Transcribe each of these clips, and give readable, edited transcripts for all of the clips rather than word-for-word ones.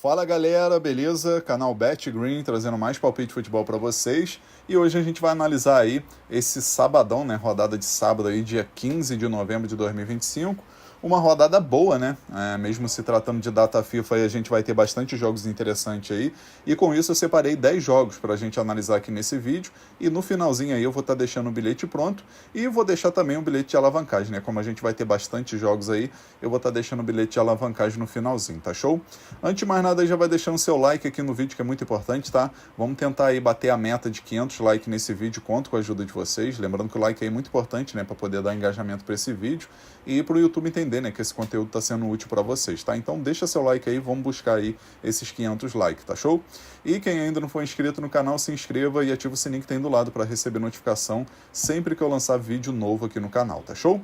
Fala galera, beleza? Canal Bet Green trazendo mais palpite de futebol para vocês. E hoje a gente vai analisar aí esse sabadão, né? Rodada de sábado aí, dia 15 de novembro de 2025. Uma rodada boa, né? Mesmo se tratando de data FIFA, aí a gente vai ter bastante jogos interessantes aí. E com isso eu separei 10 jogos para a gente analisar aqui nesse vídeo. E no finalzinho aí eu vou estar deixando o bilhete pronto. E vou deixar também um bilhete de alavancagem, né? Como a gente vai ter bastante jogos aí, eu vou estar deixando o bilhete de alavancagem no finalzinho, tá show? Antes de mais nada, já vai deixando o seu like aqui no vídeo, que é muito importante, tá? Vamos tentar aí bater a meta de 500 likes nesse vídeo, conto com a ajuda de vocês. Lembrando que o like aí é muito importante, né? Para poder dar engajamento para esse vídeo e para o YouTube entender, né, que esse conteúdo está sendo útil para vocês, tá? Então deixa seu like aí, vamos buscar aí esses 500 likes, tá show? E quem ainda não for inscrito no canal, se inscreva e ativa o sininho que tem do lado para receber notificação sempre que eu lançar vídeo novo aqui no canal, tá show?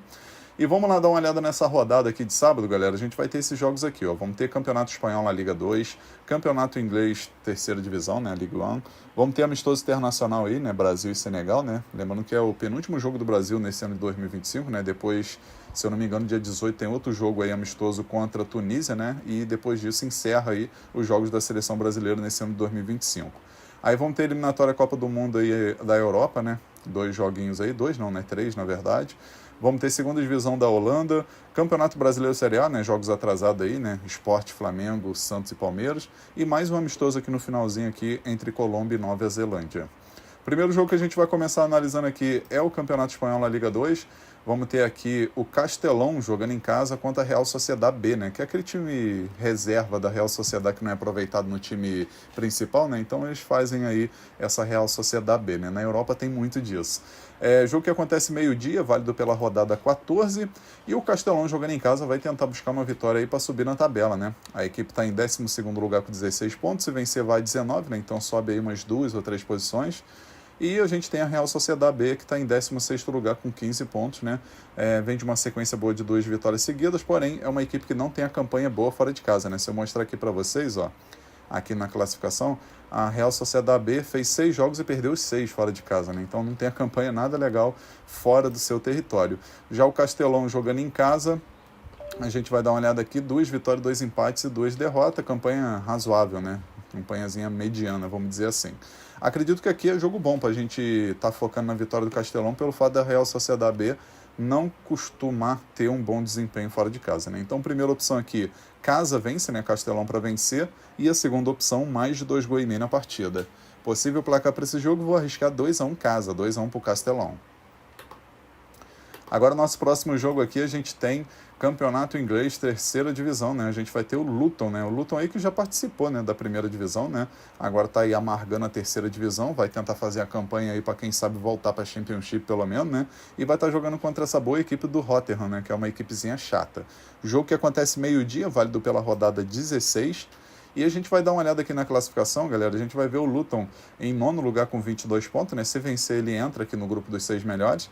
E vamos lá dar uma olhada nessa rodada aqui de sábado, galera. A gente vai ter esses jogos aqui, ó. Vamos ter Campeonato Espanhol na Liga 2, Campeonato Inglês, terceira divisão, né, Liga 1. Vamos ter amistoso internacional aí, né, Brasil e Senegal, né. Lembrando que é o penúltimo jogo do Brasil nesse ano de 2025, né. Depois, se eu não me engano, dia 18 tem outro jogo aí amistoso contra a Tunísia, né. E depois disso encerra aí os jogos da seleção brasileira nesse ano de 2025. Aí vamos ter a eliminatória Copa do Mundo aí da Europa, né. 2 joguinhos aí, 2 não, né, 3 na verdade. Vamos ter segunda divisão da Holanda, Campeonato Brasileiro Série A, né, jogos atrasados aí, né, Sport, Flamengo, Santos e Palmeiras, e mais um amistoso aqui no finalzinho aqui entre Colômbia e Nova Zelândia. Primeiro jogo que a gente vai começar analisando aqui é o Campeonato Espanhol na Liga 2. Vamos ter aqui o Castelão jogando em casa contra a Real Sociedad B, né? Que é aquele time reserva da Real Sociedad que não é aproveitado no time principal, né? Então eles fazem aí essa Real Sociedad B, né? Na Europa tem muito disso. Jogo que acontece meio-dia, válido pela rodada 14, e o Castelão jogando em casa vai tentar buscar uma vitória aí para subir na tabela, né? A equipe está em 12º lugar com 16 pontos, se vencer vai 19, né? Então sobe aí umas 2 ou 3 posições. E a gente tem a Real Sociedad B, que está em 16º lugar com 15 pontos, né? Vem de uma sequência boa de 2 vitórias seguidas, porém é uma equipe que não tem a campanha boa fora de casa, né? Se eu mostrar aqui para vocês, ó, aqui na classificação, a Real Sociedad B fez 6 jogos e perdeu os 6 fora de casa, né? Então não tem a campanha nada legal fora do seu território. Já o Castelão jogando em casa, a gente vai dar uma olhada aqui, 2 vitórias, 2 empates e 2 derrotas, campanha razoável, né? Campanhazinha mediana, vamos dizer assim. Acredito que aqui é jogo bom para a gente estar focando na vitória do Castelão pelo fato da Real Sociedad B não costumar ter um bom desempenho fora de casa, né? Então, primeira opção aqui, casa vence, né? Castelão para vencer. E a segunda opção, mais de 2 gols e meio na partida. Possível placar para esse jogo, vou arriscar 2-1 casa, 2-1 para o Castelão. Agora, nosso próximo jogo aqui, a gente tem Campeonato Inglês, terceira divisão, né? A gente vai ter o Luton, né? O Luton aí que já participou, né, da primeira divisão, né? Agora tá aí amargando a terceira divisão, vai tentar fazer a campanha aí para quem sabe voltar para a Championship pelo menos, né? E vai estar jogando contra essa boa equipe do Rotherham, né? Que é uma equipezinha chata. Jogo que acontece meio-dia, válido pela rodada 16. E a gente vai dar uma olhada aqui na classificação, galera. A gente vai ver o Luton em 9º lugar com 22 pontos, né? Se vencer, ele entra aqui no grupo dos 6 melhores.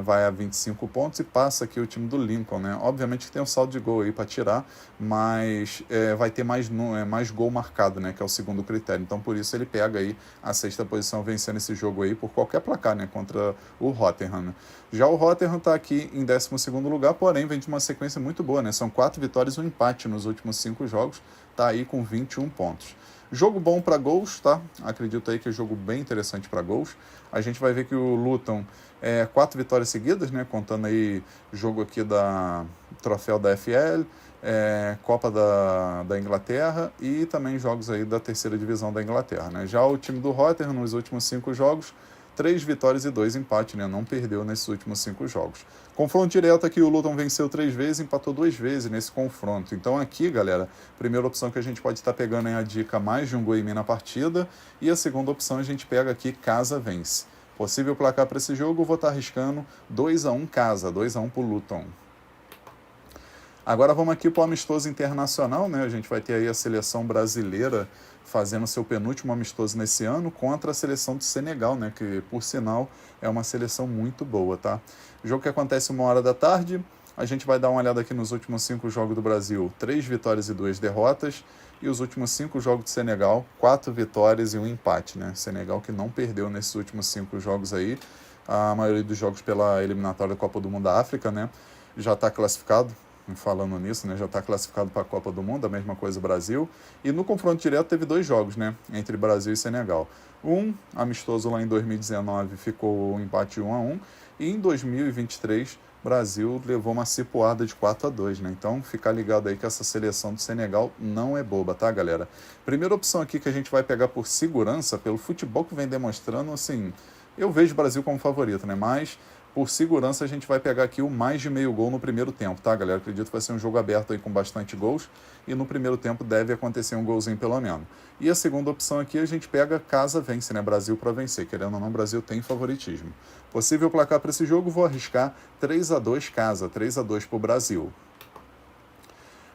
Vai a 25 pontos e passa aqui o time do Lincoln, né? Obviamente que tem um saldo de gol aí para tirar, mas vai ter mais gol marcado, né? Que é o segundo critério. Então, por isso, ele pega aí a 6ª posição vencendo esse jogo aí por qualquer placar, né? Contra o Rotherham, né? Já o Rotherham está aqui em 12º lugar, porém vem de uma sequência muito boa, né? São 4 vitórias e um empate nos últimos 5 jogos. Tá aí com 21 pontos. Jogo bom para gols, tá? Acredito aí que é jogo bem interessante para gols. A gente vai ver que o Luton 4 vitórias seguidas, né? Contando aí jogo aqui da troféu da FL, Copa da Inglaterra e também jogos aí da terceira divisão da Inglaterra, né? Já o time do Rotherham nos últimos 5 jogos, 3 vitórias e 2 empates, né? Não perdeu nesses últimos 5 jogos. Confronto direto aqui, o Luton venceu 3 vezes, empatou 2 vezes nesse confronto. Então aqui, galera, primeira opção que a gente pode estar pegando é a dica mais de 1 gol e meio na partida. E a segunda opção a gente pega aqui, casa vence. Possível placar para esse jogo, eu vou estar arriscando 2-1 casa, 2-1 para o Luton. Agora vamos aqui para o amistoso internacional, né? A gente vai ter aí a seleção brasileira fazendo seu penúltimo amistoso nesse ano contra a seleção do Senegal, né? Que, por sinal, é uma seleção muito boa, tá? Jogo que acontece 1h da tarde. A gente vai dar uma olhada aqui nos últimos 5 jogos do Brasil, 3 vitórias e 2 derrotas. E os últimos 5 jogos do Senegal, 4 vitórias e 1 empate, né? Senegal que não perdeu nesses últimos 5 jogos aí. A maioria dos jogos pela eliminatória da Copa do Mundo da África, né? Já está classificado. falando nisso, né, já está classificado para a Copa do Mundo, a mesma coisa o Brasil. E no confronto direto teve 2 jogos, né, entre Brasil e Senegal. Um amistoso lá em 2019 ficou um empate 1-1, e em 2023 Brasil levou uma cipuada de 4-2, né? Então, ficar ligado aí que essa seleção do Senegal não é boba, tá, galera? Primeira opção aqui que a gente vai pegar por segurança, pelo futebol que vem demonstrando, assim, eu vejo o Brasil como favorito, né? Mas, por segurança, a gente vai pegar aqui o mais de meio gol no primeiro tempo, tá, galera? Acredito que vai ser um jogo aberto aí com bastante gols, e no primeiro tempo deve acontecer um golzinho pelo menos. E a segunda opção aqui a gente pega casa vence, né? Brasil para vencer. Querendo ou não, o Brasil tem favoritismo. Possível placar para esse jogo, vou arriscar 3-2 casa, 3-2 para o Brasil.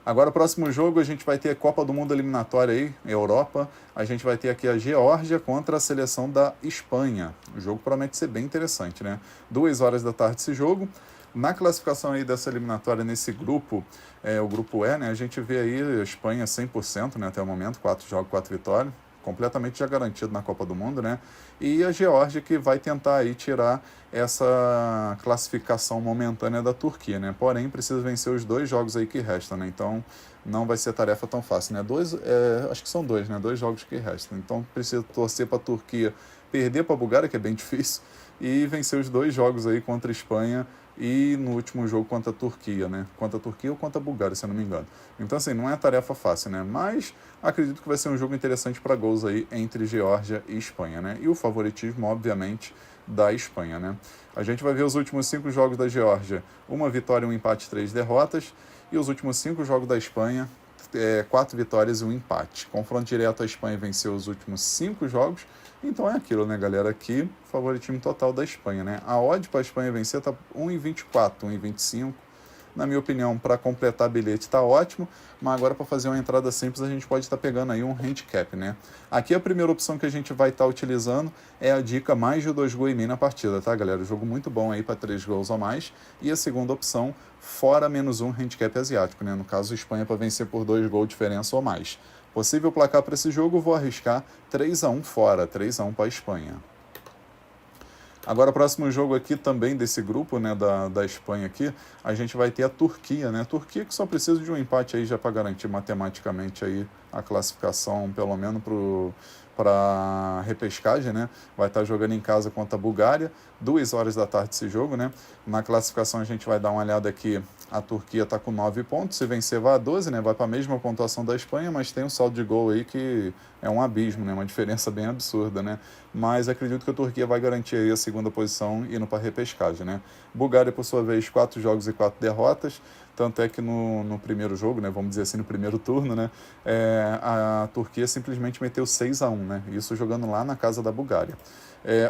Agora, o próximo jogo, a gente vai ter a Copa do Mundo eliminatória aí, Europa. A gente vai ter aqui a Geórgia contra a seleção da Espanha. O jogo promete ser bem interessante, né? 2 horas da tarde esse jogo. Na classificação aí dessa eliminatória, nesse grupo, o grupo E, né? A gente vê aí a Espanha 100%, né? Até o momento, 4 jogos, 4 vitórias. Completamente já garantido na Copa do Mundo, né? E a Geórgia que vai tentar aí tirar essa classificação momentânea da Turquia, né? Porém, precisa vencer os 2 jogos aí que restam, né? Então, não vai ser tarefa tão fácil, né? Acho que são 2, né? 2 jogos que restam. Então, precisa torcer para a Turquia perder para a Bulgária, que é bem difícil, e vencer os 2 jogos aí contra a Espanha e no último jogo contra a Turquia, né? Contra a Turquia ou contra a Bulgária, se eu não me engano. Então, assim, não é tarefa fácil, né? Mas acredito que vai ser um jogo interessante para gols aí entre Geórgia e Espanha, né? E o favoritismo, obviamente, da Espanha, né? A gente vai ver os últimos 5 jogos da Geórgia, 1 vitória, 1 empate, 3 derrotas, e os últimos 5 jogos da Espanha, 4 vitórias e 1 empate. Confronto direto, a Espanha venceu os últimos 5 jogos, então é aquilo, né, galera? Aqui, favoritismo total da Espanha, né? A odd para a Espanha vencer tá 1,24, 1,25. Na minha opinião, para completar bilhete está ótimo, mas agora para fazer uma entrada simples a gente pode estar pegando aí um handicap, né? Aqui a primeira opção que a gente vai estar utilizando é a dica mais de 2 gols e meio na partida, tá, galera? Jogo muito bom aí para 3 gols ou mais. E a segunda opção, fora -1 handicap asiático, né? No caso, Espanha para vencer por 2 gols diferença ou mais. Possível placar para esse jogo, vou arriscar 3-1 fora, 3-1 para a Espanha. Agora, o próximo jogo aqui também desse grupo, né, da Espanha aqui, a gente vai ter a Turquia, né? A Turquia que só precisa de um empate aí já para garantir matematicamente aí a classificação, pelo menos para repescagem, né? Vai estar jogando em casa contra a Bulgária, 2 horas da tarde esse jogo, né? Na classificação a gente vai dar uma olhada aqui, a Turquia está com 9 pontos, se vencer vai a 12, né? Vai para a mesma pontuação da Espanha, mas tem um saldo de gol aí que é um abismo, né? Uma diferença bem absurda, né? Mas acredito que a Turquia vai garantir aí a segunda posição indo para a repescagem, né? Bulgária, por sua vez, 4 jogos e 4 derrotas, tanto é que no primeiro jogo, né, vamos dizer assim, no primeiro turno, né, a Turquia simplesmente meteu 6-1, né, isso jogando lá na casa da Bulgária.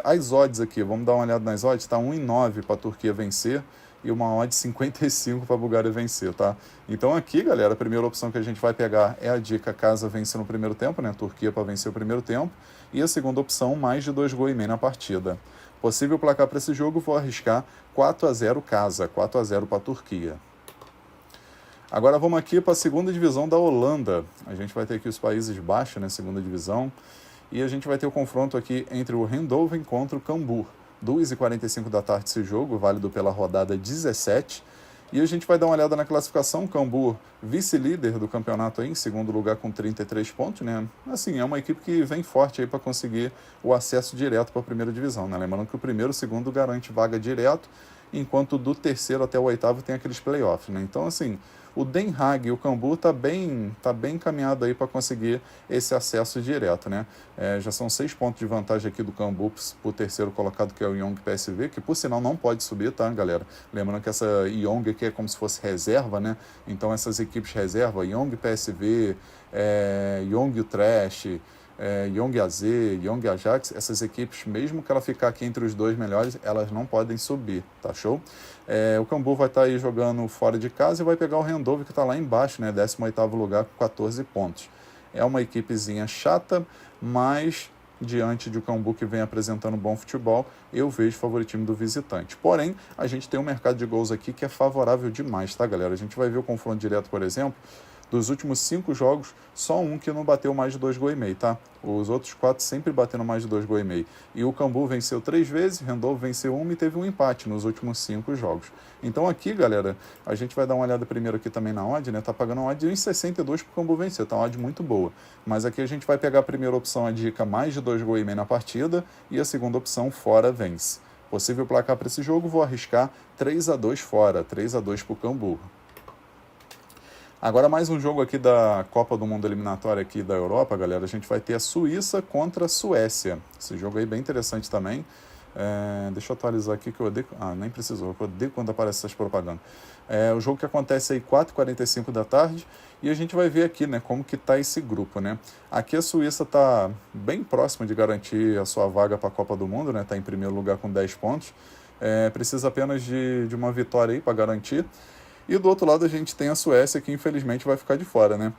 As odds aqui, vamos dar uma olhada nas odds, está 1,9 para a Turquia vencer e uma odd 55 para a Bulgária vencer, tá? Então aqui, galera, a primeira opção que a gente vai pegar é a dica casa vence no primeiro tempo, né, Turquia para vencer o primeiro tempo, e a segunda opção, mais de 2 gols e meio na partida. Possível placar para esse jogo, vou arriscar 4-0 casa, 4-0 para a Turquia. Agora vamos aqui para a segunda divisão da Holanda. A gente vai ter aqui os Países Baixos, né, segunda divisão. E a gente vai ter o confronto aqui entre o Eindhoven contra o Cambuur. 2h45 da tarde esse jogo, válido pela rodada 17. E a gente vai dar uma olhada na classificação. Cambuur, vice-líder do campeonato aí, em segundo lugar com 33 pontos, né? Assim, é uma equipe que vem forte aí para conseguir o acesso direto para a primeira divisão, né? Lembrando que o primeiro e o segundo garante vaga direto, enquanto do terceiro até o oitavo tem aqueles playoffs, né? Então, assim, o Den Haag e o Cambuur tá bem encaminhado aí para conseguir esse acesso direto, né? Já são 6 pontos de vantagem aqui do Cambuur pro terceiro colocado, que é o Young PSV, que por sinal não pode subir, tá, galera? Lembrando que essa Young aqui é como se fosse reserva, né? Então essas equipes reserva, Young PSV, Young Utrecht, Young AZ, Young Ajax, essas equipes, mesmo que ela ficar aqui entre os 2 melhores, elas não podem subir, tá show? O Cambuur vai estar aí jogando fora de casa e vai pegar o Eindhoven, que está lá embaixo, né, 18º lugar com 14 pontos. É uma equipezinha chata, mas diante de um Cambuur que vem apresentando bom futebol, eu vejo favoritismo do visitante. Porém, a gente tem um mercado de gols aqui que é favorável demais, tá, galera? A gente vai ver o confronto direto, por exemplo, Dos últimos 5 jogos, só um que não bateu mais de 2,5 gols, tá? Os outros 4 sempre bateram mais de 2,5 gols. E o Cambuur venceu 3 vezes, Rendolfo venceu 1 e teve um empate nos últimos 5 jogos. Então aqui, galera, a gente vai dar uma olhada primeiro aqui também na odd, né? Tá pagando uma odd de 1,62 pro Cambuur vencer, tá uma odd muito boa. Mas aqui a gente vai pegar a primeira opção, a dica mais de 2,5 gols na partida, e a segunda opção, fora vence. Possível placar para esse jogo, vou arriscar 3-2 fora, 3-2 pro Cambuur. Agora mais um jogo aqui da Copa do Mundo eliminatória aqui da Europa, galera. A gente vai ter a Suíça contra a Suécia. Esse jogo aí bem interessante também. Deixa eu atualizar aqui que eu odeio... nem precisou, eu odeio quando aparecem essas propagandas. O jogo que acontece aí 4h45 da tarde. E a gente vai ver aqui, né, como que tá esse grupo, né? Aqui a Suíça tá bem próxima de garantir a sua vaga para a Copa do Mundo, né? Tá em primeiro lugar com 10 pontos. Precisa apenas de uma vitória aí para garantir. E do outro lado a gente tem a Suécia, que infelizmente vai ficar de fora, né?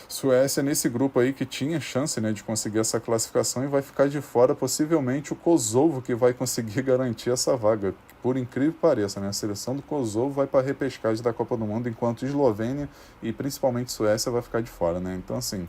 Suécia nesse grupo aí que tinha chance, né, de conseguir essa classificação, e vai ficar de fora possivelmente o Kosovo, que vai conseguir garantir essa vaga. Por incrível que pareça, né? A seleção do Kosovo vai para a repescagem da Copa do Mundo, enquanto Eslovênia e principalmente Suécia vai ficar de fora, né? Então, assim,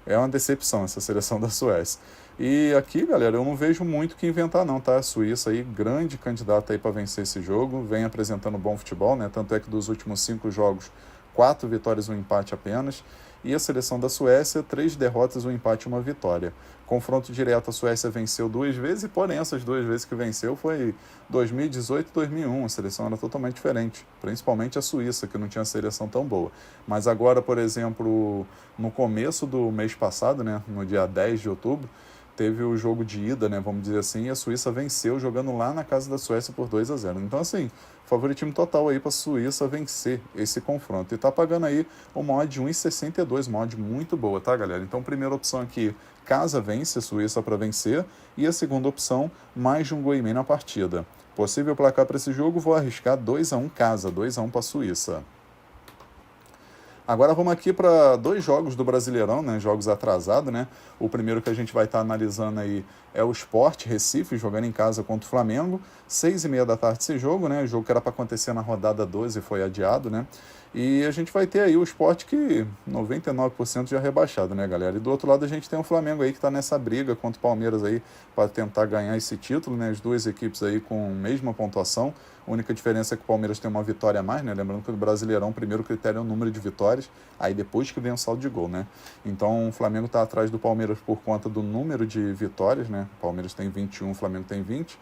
é uma decepção essa seleção da Suécia. E aqui, galera, eu não vejo muito o que inventar não, tá? A Suíça aí, grande candidata aí para vencer esse jogo, vem apresentando bom futebol, né? Tanto é que dos últimos 5 jogos, 4 vitórias e um empate apenas. E a seleção da Suécia, 3 derrotas, um empate e uma vitória. Confronto direto, a Suécia venceu 2 vezes, porém essas 2 vezes que venceu foi 2018 e 2001. A seleção era totalmente diferente, principalmente a Suíça, que não tinha seleção tão boa. Mas agora, por exemplo, no começo do mês passado, né, no dia 10 de outubro, teve o jogo de ida, né, vamos dizer assim, e a Suíça venceu jogando lá na casa da Suécia por 2-0. Então, assim, favoritismo total aí para a Suíça vencer esse confronto. E tá pagando aí uma odd de 1,62, uma odd muito boa, tá, galera? Então, primeira opção aqui, casa vence, a Suíça para vencer. E a segunda opção, mais de 1,5 gols na partida. Possível placar para esse jogo, vou arriscar 2-1 casa, 2-1 para a Suíça. Agora vamos aqui para 2 jogos do Brasileirão, né? Jogos atrasados, né? O primeiro que a gente vai estar analisando aí é o Sport Recife, jogando em casa contra o Flamengo. 6h30 da tarde esse jogo, né? O jogo que era para acontecer na rodada 12 foi adiado, né? E a gente vai ter aí o Sport que 99% já rebaixado, né, galera? E do outro lado a gente tem o Flamengo aí que está nessa briga contra o Palmeiras aí para tentar ganhar esse título, né? As 2 equipes aí com a mesma pontuação. A única diferença é que o Palmeiras tem uma vitória a mais, né? Lembrando que no Brasileirão o primeiro critério é o número de vitórias, aí depois que vem o saldo de gol, né? Então o Flamengo está atrás do Palmeiras por conta do número de vitórias, né? O Palmeiras tem 21, o Flamengo tem 20,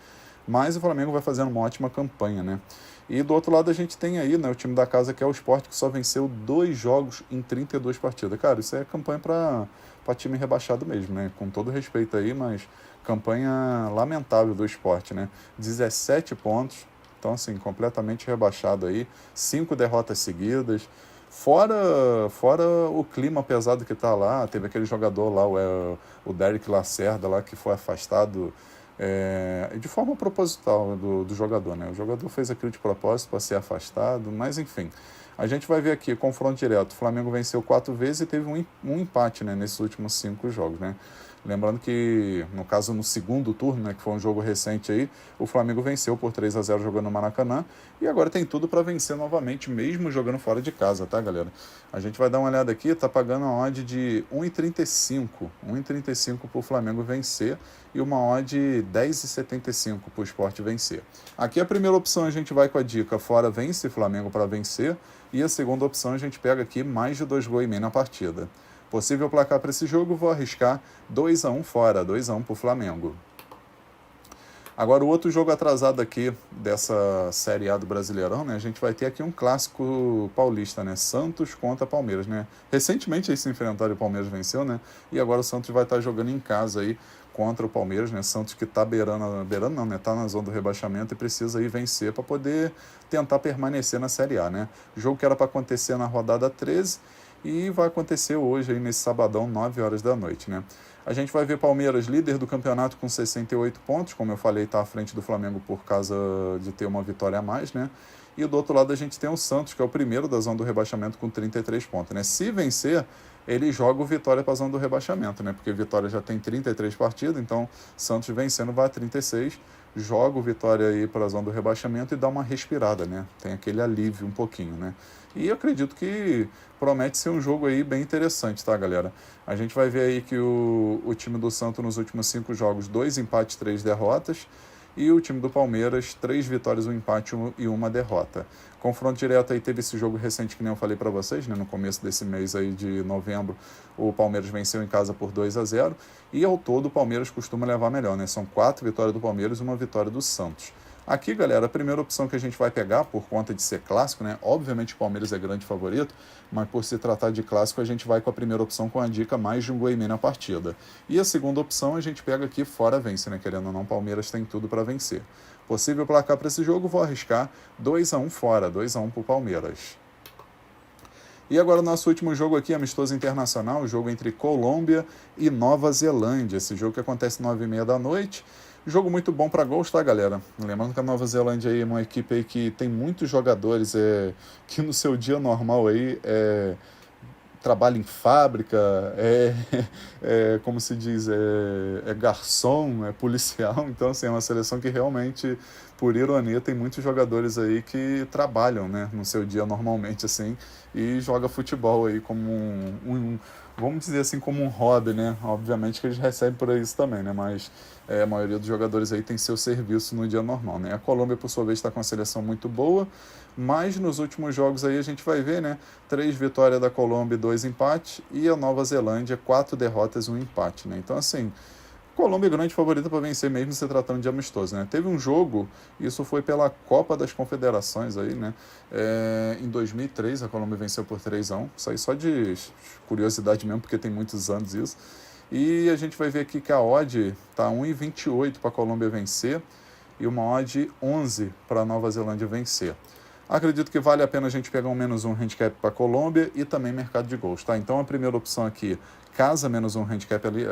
mas o Flamengo vai fazendo uma ótima campanha, né? E do outro lado a gente tem aí, né, o time da casa que é o Sport, que só venceu 2 jogos em 32 partidas. Cara, isso é campanha para time rebaixado mesmo, né? Com todo respeito aí, mas campanha lamentável do Sport, né? 17 pontos, então assim, completamente rebaixado aí, 5 derrotas seguidas. Fora o clima pesado que tá lá, teve aquele jogador lá, o Derek Lacerda lá, que foi afastado de forma proposital do jogador, né? O jogador fez aquilo de propósito para ser afastado, mas enfim. A gente vai ver aqui, confronto direto. O Flamengo venceu 4 vezes e teve um empate, né, nesses últimos 5 jogos, né? Lembrando que, no caso, no segundo turno, né, que foi um jogo recente aí, o Flamengo venceu por 3-0 jogando no Maracanã e agora tem tudo para vencer novamente, mesmo jogando fora de casa, tá, galera? A gente vai dar uma olhada aqui, tá pagando uma odd de 1,35. 1,35 para o Flamengo vencer e uma odd de 10,75 para o Sport vencer. Aqui a primeira opção a gente vai com a dica fora vence, Flamengo para vencer, e a segunda opção a gente pega aqui mais de 2,5 gols na partida. Possível placar para esse jogo, vou arriscar 2-1 fora, 2-1 para o Flamengo. Agora, o outro jogo atrasado aqui dessa Série A do Brasileirão, né? A gente vai ter aqui um clássico paulista, né? Santos contra Palmeiras, né? Recentemente eles se enfrentaram e o Palmeiras venceu, né? E agora o Santos vai estar jogando em casa aí contra o Palmeiras, né? Santos que está beirando não, né? Tá na zona do rebaixamento e precisa aí vencer para poder tentar permanecer na Série A, né? O jogo que era para acontecer na rodada 13 e vai acontecer hoje, aí nesse sabadão, 9 horas da noite, né? A gente vai ver Palmeiras líder do campeonato com 68 pontos, como eu falei, está à frente do Flamengo por causa de ter uma vitória a mais, né? E do outro lado a gente tem o Santos, que é o primeiro da zona do rebaixamento com 33 pontos, né? Se vencer, ele joga o Vitória para a zona do rebaixamento, né? Porque Vitória já tem 33 partidas, então Santos vencendo vai a 36, joga o Vitória aí para a zona do rebaixamento e dá uma respirada, né? Tem aquele alívio um pouquinho, né? E eu acredito que promete ser um jogo aí bem interessante, tá, galera? A gente vai ver aí que o time do Santos nos últimos 5 jogos, 2 empates, 3 derrotas. E o time do Palmeiras, 3 vitórias, 1 empate e 1 derrota. Confronto direto aí teve esse jogo recente que nem eu falei para vocês, né? No começo desse mês aí de novembro, o Palmeiras venceu em casa por 2-0. E ao todo o Palmeiras costuma levar melhor, né? São 4 vitórias do Palmeiras e 1 vitória do Santos. Aqui, galera, a primeira opção que a gente vai pegar, por conta de ser clássico, né? Obviamente o Palmeiras é grande favorito, mas por se tratar de clássico, a gente vai com a primeira opção com a dica mais de um gol e meio na partida. E a segunda opção a gente pega aqui fora vence, né? Querendo ou não, o Palmeiras tem tudo para vencer. Possível placar para esse jogo, vou arriscar 2-1 fora, 2-1 para o Palmeiras. E agora o nosso último jogo aqui, amistoso internacional, o jogo entre Colômbia e Nova Zelândia. Esse jogo que acontece 9h30 da noite. Jogo muito bom para gols, tá, galera? Lembrando que a Nova Zelândia aí é uma equipe aí que tem muitos jogadores que no seu dia normal aí trabalha em fábrica, como se diz, é garçom, é policial. Então, assim, é uma seleção que realmente, por ironia, tem muitos jogadores aí que trabalham, né, no seu dia normalmente, assim, e joga futebol aí como vamos dizer assim, como um hobby, né? Obviamente que eles recebem por isso também, né? Mas a maioria dos jogadores aí tem seu serviço no dia normal, né? A Colômbia, por sua vez, está com uma seleção muito boa, mas nos últimos jogos aí a gente vai ver, né? 3 vitórias da Colômbia e 2 empates, e a Nova Zelândia, 4 derrotas e 1 empate, né? Então, assim, Colômbia é grande favorita para vencer mesmo se tratando de amistoso, né? Teve um jogo, isso foi pela Copa das Confederações aí, né? Em 2003 a Colômbia venceu por 3-1, isso aí só de curiosidade mesmo, porque tem muitos anos isso. E a gente vai ver aqui que a odd tá 1,28 para a Colômbia vencer e uma odd 11 para a Nova Zelândia vencer. Acredito que vale a pena a gente pegar um -1 handicap para a Colômbia e também mercado de gols, tá? Então a primeira opção aqui, casa -1 handicap ali,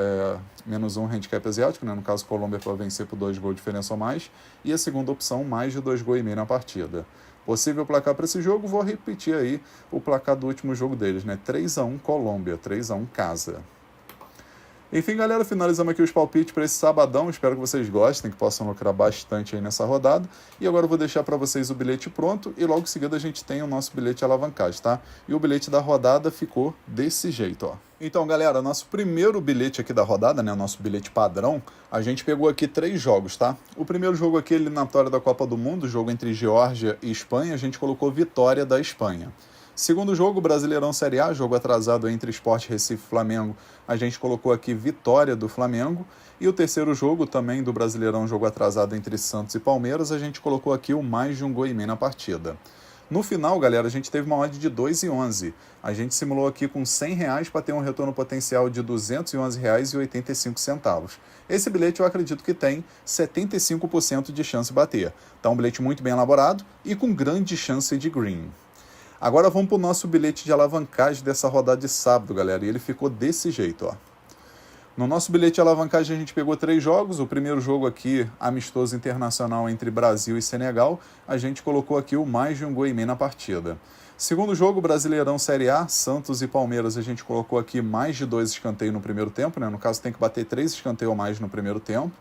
-1 handicap asiático, né? No caso Colômbia para vencer por 2 gols de diferença ou mais, e a segunda opção, mais de 2 gols e meio na partida. Possível placar para esse jogo, vou repetir aí o placar do último jogo deles, né? 3-1 Colômbia, 3-1 casa. Enfim, galera, finalizamos aqui os palpites para esse sabadão. Espero que vocês gostem, que possam lucrar bastante aí nessa rodada. E agora eu vou deixar para vocês o bilhete pronto e logo em seguida a gente tem o nosso bilhete de alavancagem, tá? E o bilhete da rodada ficou desse jeito, ó. Então, galera, nosso primeiro bilhete aqui da rodada, né, nosso bilhete padrão, a gente pegou aqui 3 jogos, tá? O primeiro jogo aqui, eliminatório da Copa do Mundo, jogo entre Geórgia e Espanha, a gente colocou vitória da Espanha. Segundo jogo, Brasileirão Série A, jogo atrasado entre Sport Recife e Flamengo, a gente colocou aqui vitória do Flamengo. E o terceiro jogo, também do Brasileirão, jogo atrasado entre Santos e Palmeiras, a gente colocou aqui o mais de um gol e meio na partida. No final, galera, a gente teve uma odd de 2,11. A gente simulou aqui com R$100 para ter um retorno potencial de R$ 211,85. Esse bilhete eu acredito que tem 75% de chance de bater. Tá um bilhete muito bem elaborado e com grande chance de green. Agora vamos para o nosso bilhete de alavancagem dessa rodada de sábado, galera. E ele ficou desse jeito, ó. No nosso bilhete de alavancagem a gente pegou 3 jogos. O primeiro jogo aqui, amistoso internacional entre Brasil e Senegal. A gente colocou aqui o mais de um gol e meio na partida. Segundo jogo, Brasileirão Série A, Santos e Palmeiras. A gente colocou aqui mais de 2 escanteios no primeiro tempo, né? No caso tem que bater 3 escanteios ou mais no primeiro tempo.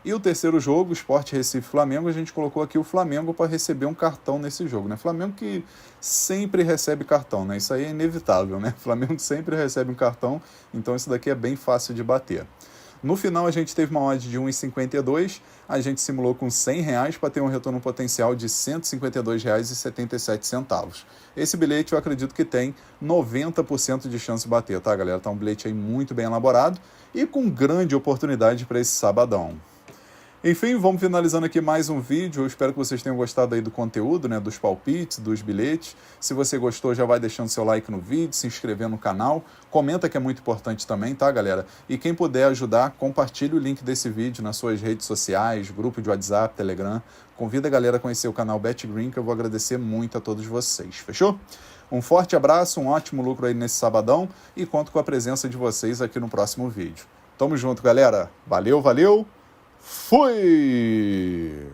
E o terceiro jogo, Sport Recife Flamengo, a gente colocou aqui o Flamengo para receber um cartão nesse jogo, né? Flamengo que sempre recebe cartão, né? Isso aí é inevitável, né? Flamengo sempre recebe um cartão, então isso daqui é bem fácil de bater. No final a gente teve uma odd de 1,52, a gente simulou com R$100 para ter um retorno potencial de R$ 152,77. Esse bilhete eu acredito que tem 90% de chance de bater, tá, galera? Tá um bilhete aí muito bem elaborado e com grande oportunidade para esse sabadão. Enfim, vamos finalizando aqui mais um vídeo. Eu espero que vocês tenham gostado aí do conteúdo, né, dos palpites, dos bilhetes. Se você gostou, já vai deixando seu like no vídeo, se inscrevendo no canal. Comenta que é muito importante também, tá, galera? E quem puder ajudar, compartilhe o link desse vídeo nas suas redes sociais, grupo de WhatsApp, Telegram. Convida a galera a conhecer o canal BetGreen, que eu vou agradecer muito a todos vocês. Fechou? Um forte abraço, um ótimo lucro aí nesse sabadão e conto com a presença de vocês aqui no próximo vídeo. Tamo junto, galera. Valeu, valeu! Fui!